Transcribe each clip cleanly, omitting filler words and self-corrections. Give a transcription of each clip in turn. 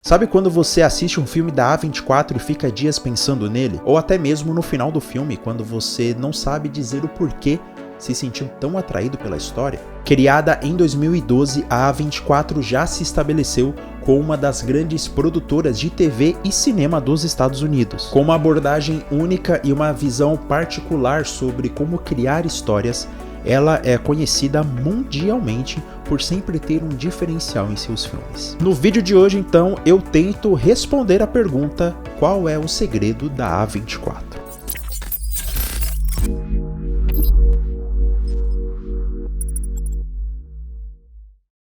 Sabe quando você assiste um filme da A24 e fica dias pensando nele? Ou até mesmo no final do filme, quando você não sabe dizer o porquê se sentiu tão atraído pela história? Criada em 2012, a A24 já se estabeleceu como uma das grandes produtoras de TV e cinema dos Estados Unidos, com uma abordagem única e uma visão particular sobre como criar histórias. Ela é conhecida mundialmente por sempre ter um diferencial em seus filmes. No vídeo de hoje, então, eu tento responder a pergunta: qual é o segredo da A24?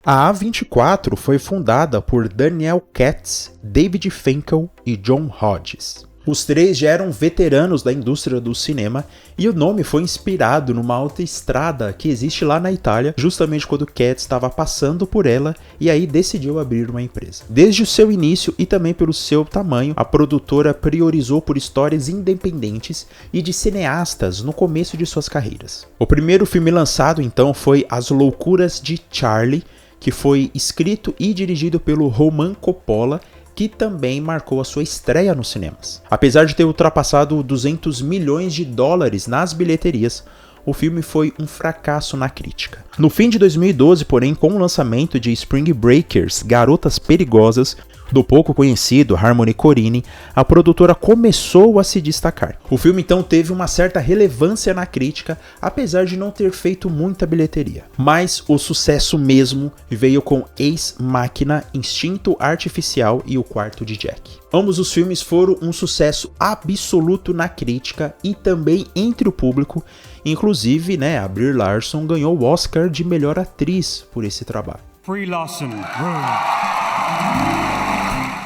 A A24 foi fundada por Daniel Katz, David Finkel e John Hodges. Os três já eram veteranos da indústria do cinema e o nome foi inspirado numa autoestrada que existe lá na Itália, justamente quando Katz estava passando por ela e aí decidiu abrir uma empresa. Desde o seu início e também pelo seu tamanho, a produtora priorizou por histórias independentes e de cineastas no começo de suas carreiras. O primeiro filme lançado então foi As Loucuras de Charlie, que foi escrito e dirigido pelo Roman Coppola, que também marcou a sua estreia nos cinemas. Apesar de ter ultrapassado 200 milhões de dólares nas bilheterias, o filme foi um fracasso na crítica. No fim de 2012, porém, com o lançamento de Spring Breakers, Garotas Perigosas, do pouco conhecido Harmony Korine, a produtora começou a se destacar. O filme então teve uma certa relevância na crítica, apesar de não ter feito muita bilheteria. Mas o sucesso mesmo veio com Ex Machina, Instinto Artificial e O Quarto de Jack. Ambos os filmes foram um sucesso absoluto na crítica e também entre o público. Inclusive, a Brie Larson ganhou o Oscar de melhor atriz por esse trabalho. Brie Larson.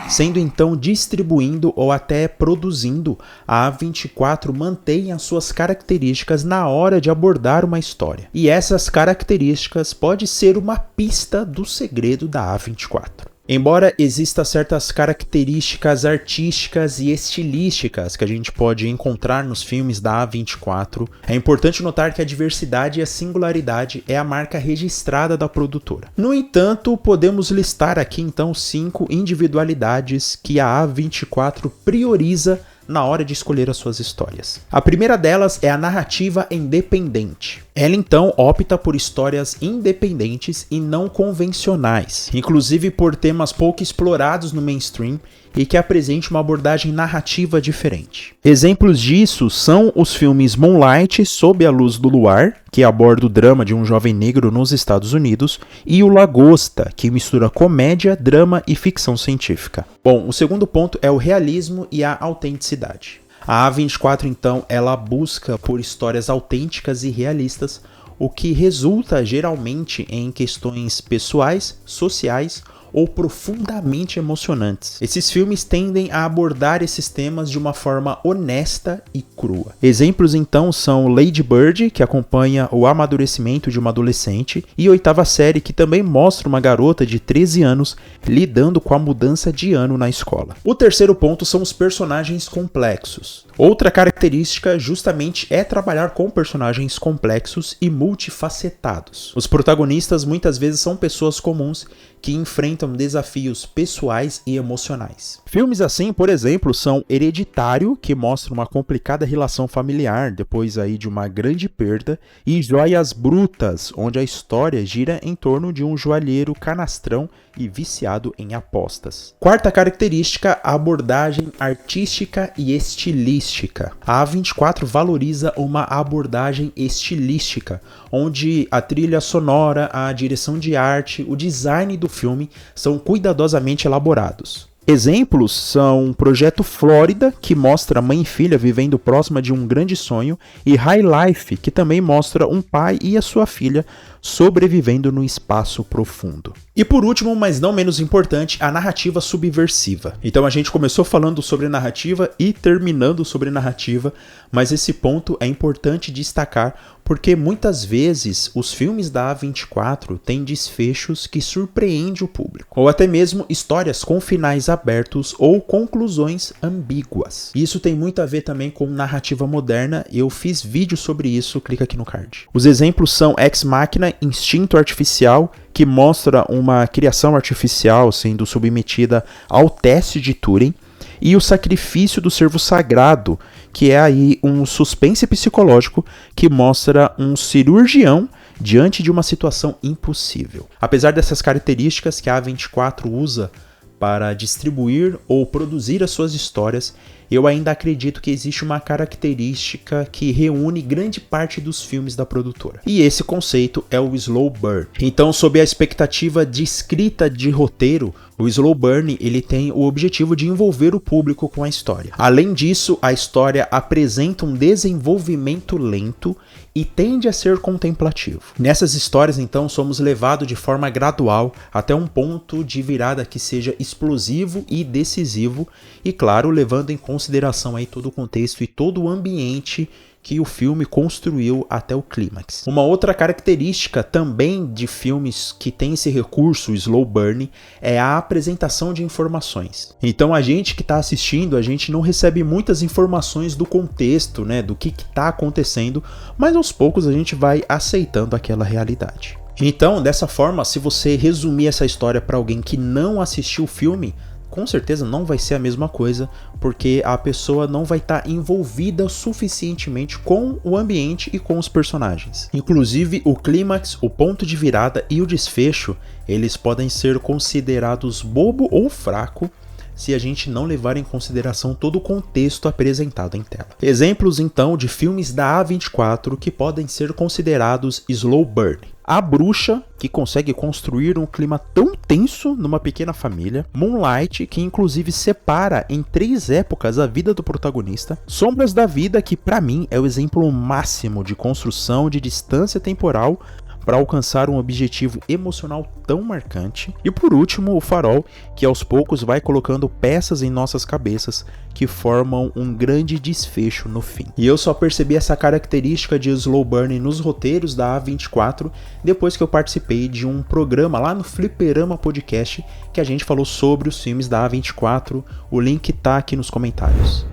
Sendo então distribuindo ou até produzindo, a A24 mantém as suas características na hora de abordar uma história. E essas características podem ser uma pista do segredo da A24. Embora existam certas características artísticas e estilísticas que a gente pode encontrar nos filmes da A24, é importante notar que a diversidade e a singularidade é a marca registrada da produtora. No entanto, podemos listar aqui então 5 individualidades que a A24 prioriza na hora de escolher as suas histórias. A primeira delas é a narrativa independente. Ela então opta por histórias independentes e não convencionais, inclusive por temas pouco explorados no mainstream e que apresente uma abordagem narrativa diferente. Exemplos disso são os filmes Moonlight, Sob a Luz do Luar, que aborda o drama de um jovem negro nos Estados Unidos, e o Lagosta, que mistura comédia, drama e ficção científica. Bom, o segundo ponto é o realismo e a autenticidade. A A24, então, ela busca por histórias autênticas e realistas, o que resulta geralmente em questões pessoais, sociais ou profundamente emocionantes. Esses filmes tendem a abordar esses temas de uma forma honesta e crua. Exemplos então são Lady Bird, que acompanha o amadurecimento de uma adolescente, e Oitava Série, que também mostra uma garota de 13 anos lidando com a mudança de ano na escola. O terceiro ponto são os personagens complexos. Outra característica justamente é trabalhar com personagens complexos e multifacetados. Os protagonistas muitas vezes são pessoas comuns que enfrentam desafios pessoais e emocionais. Filmes assim, por exemplo, são Hereditário, que mostra uma complicada relação familiar depois aí de uma grande perda, e Joias Brutas, onde a história gira em torno de um joalheiro canastrão e viciado em apostas. Quarta característica, a abordagem artística e estilística. A A24 valoriza uma abordagem estilística, onde a trilha sonora, a direção de arte, o design do filme são cuidadosamente elaborados. Exemplos são Projeto Flórida, que mostra mãe e filha vivendo próxima de um grande sonho, e High Life, que também mostra um pai e a sua filha sobrevivendo no espaço profundo. E por último, mas não menos importante, a narrativa subversiva. Então a gente começou falando sobre narrativa e terminando sobre narrativa, mas esse ponto é importante destacar porque muitas vezes os filmes da A24 têm desfechos que surpreendem o público, ou até mesmo histórias com finais abertos ou conclusões ambíguas. Isso tem muito a ver também com narrativa moderna, eu fiz vídeo sobre isso, clica aqui no card. Os exemplos são Ex Machina, Instinto Artificial, que mostra uma criação artificial sendo submetida ao teste de Turing, e O Sacrifício do Servo Sagrado, que é aí um suspense psicológico que mostra um cirurgião diante de uma situação impossível. Apesar dessas características que a A24 usa para distribuir ou produzir as suas histórias, eu ainda acredito que existe uma característica que reúne grande parte dos filmes da produtora. E esse conceito é o slow burn. Então, sob a expectativa de escrita de roteiro, o slow burn ele tem o objetivo de envolver o público com a história. Além disso, a história apresenta um desenvolvimento lento e tende a ser contemplativo. Nessas histórias, então, somos levados de forma gradual até um ponto de virada que seja explosivo e decisivo, e claro, levando em consideração aí todo o contexto e todo o ambiente que o filme construiu até o clímax. Uma outra característica também de filmes que tem esse recurso, o slow burn, é a apresentação de informações. Então a gente que está assistindo, a gente não recebe muitas informações do contexto, né, do que está acontecendo, mas aos poucos a gente vai aceitando aquela realidade. Então, dessa forma, se você resumir essa história para alguém que não assistiu o filme, com certeza não vai ser a mesma coisa, porque a pessoa não vai estar envolvida suficientemente com o ambiente e com os personagens. Inclusive, o clímax, o ponto de virada e o desfecho, eles podem ser considerados bobo ou fraco se a gente não levar em consideração todo o contexto apresentado em tela. Exemplos, então, de filmes da A24 que podem ser considerados slow burn. A Bruxa, que consegue construir um clima tão tenso numa pequena família. Moonlight, que inclusive separa em 3 épocas a vida do protagonista. Sombras da Vida, que para mim é o exemplo máximo de construção de distância temporal para alcançar um objetivo emocional tão marcante. E por último, o Farol, que aos poucos vai colocando peças em nossas cabeças que formam um grande desfecho no fim. E eu só percebi essa característica de slow burn nos roteiros da A24 depois que eu participei de um programa lá no Fliperama Podcast que a gente falou sobre os filmes da A24. O link tá aqui nos comentários.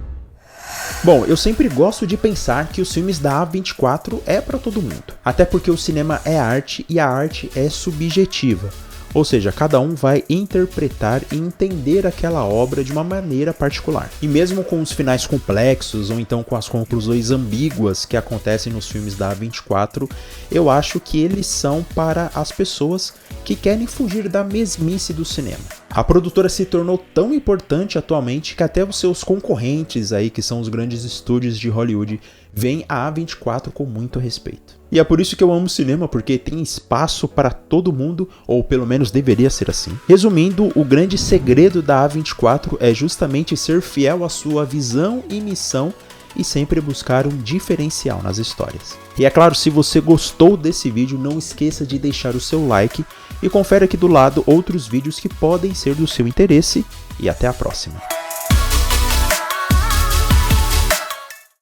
Bom, eu sempre gosto de pensar que os filmes da A24 é para todo mundo. Até porque o cinema é arte e a arte é subjetiva. Ou seja, cada um vai interpretar e entender aquela obra de uma maneira particular. E mesmo com os finais complexos ou então com as conclusões ambíguas que acontecem nos filmes da A24, eu acho que eles são para as pessoas que querem fugir da mesmice do cinema. A produtora se tornou tão importante atualmente que até os seus concorrentes aí, que são os grandes estúdios de Hollywood, veem a A24 com muito respeito. E é por isso que eu amo cinema, porque tem espaço para todo mundo, ou pelo menos deveria ser assim. Resumindo, o grande segredo da A24 é justamente ser fiel à sua visão e missão e sempre buscar um diferencial nas histórias. E é claro, se você gostou desse vídeo, não esqueça de deixar o seu like e confere aqui do lado outros vídeos que podem ser do seu interesse, e até a próxima.